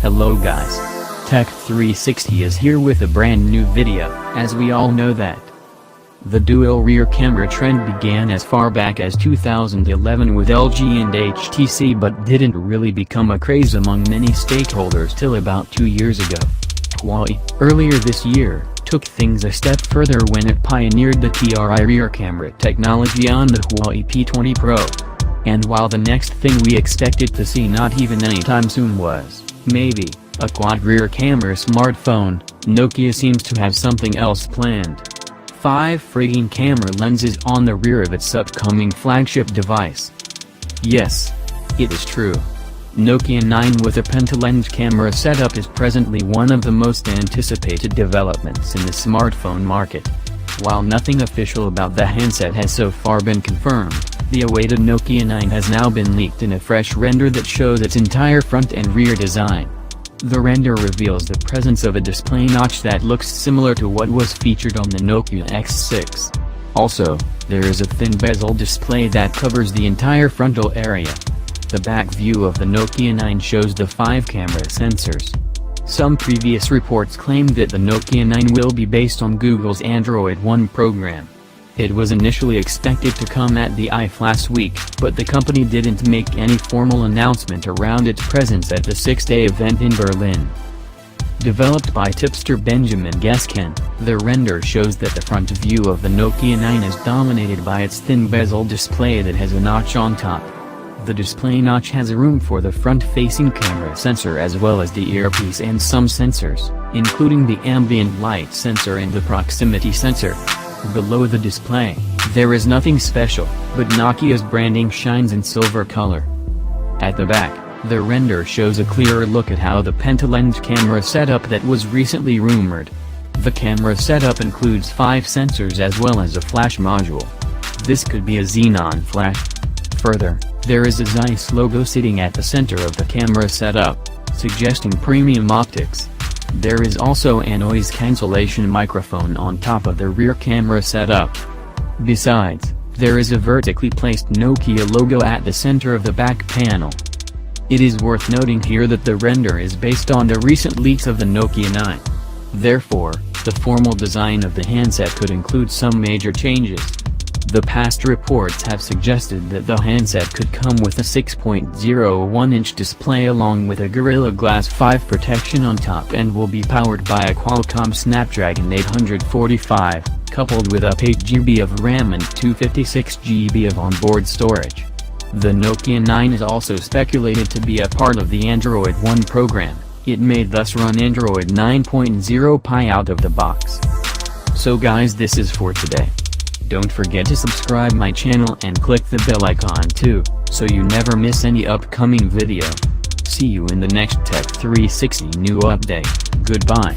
Hello guys. Tech 360 is here with a brand new video, as we all know that the dual rear camera trend began as far back as 2011 with LG and HTC but didn't really become a craze among many stakeholders till about 2 years ago. Huawei, earlier this year, took things a step further when it pioneered the TRI rear camera technology on the Huawei P20 Pro. And while the next thing we expected to see not even anytime soon was, maybe, a quad rear camera smartphone, Nokia seems to have something else planned. 5 frigging camera lenses on the rear of its upcoming flagship device. Yes, it is true. Nokia 9 with a penta lens camera setup is presently one of the most anticipated developments in the smartphone market. While nothing official about the handset has so far been confirmed, the awaited Nokia 9 has now been leaked in a fresh render that shows its entire front and rear design. The render reveals the presence of a display notch that looks similar to what was featured on the Nokia X6. Also, there is a thin bezel display that covers the entire frontal area. The back view of the Nokia 9 shows the 5 camera sensors. Some previous reports claimed that the Nokia 9 will be based on Google's Android One program. It was initially expected to come at the IFA last week, but the company didn't make any formal announcement around its presence at the 6-day event in Berlin. Developed by tipster Benjamin Gesken, the render shows that the front view of the Nokia 9 is dominated by its thin bezel display that has a notch on top. The display notch has room for the front-facing camera sensor as well as the earpiece and some sensors, including the ambient light sensor and the proximity sensor. Below the display, there is nothing special, but Nokia's branding shines in silver color. At the back, the render shows a clearer look at how the penta-lens camera setup that was recently rumored. The camera setup includes 5 sensors as well as a flash module. This could be a xenon flash. Further, there is a Zeiss logo sitting at the center of the camera setup, suggesting premium optics. There is also a noise cancellation microphone on top of the rear camera setup. Besides, there is a vertically placed Nokia logo at the center of the back panel. It is worth noting here that the render is based on the recent leaks of the Nokia 9. Therefore, the formal design of the handset could include some major changes. The past reports have suggested that the handset could come with a 6.01-inch display along with a Gorilla Glass 5 protection on top and will be powered by a Qualcomm Snapdragon 845, coupled with up 8GB of RAM and 256GB of onboard storage. The Nokia 9 is also speculated to be a part of the Android One program. It may thus run Android 9.0 Pie out of the box. So guys, this is for today. Don't forget to subscribe my channel and click the bell icon too, so you never miss any upcoming video. See you in the next Tech 360 new update. Goodbye.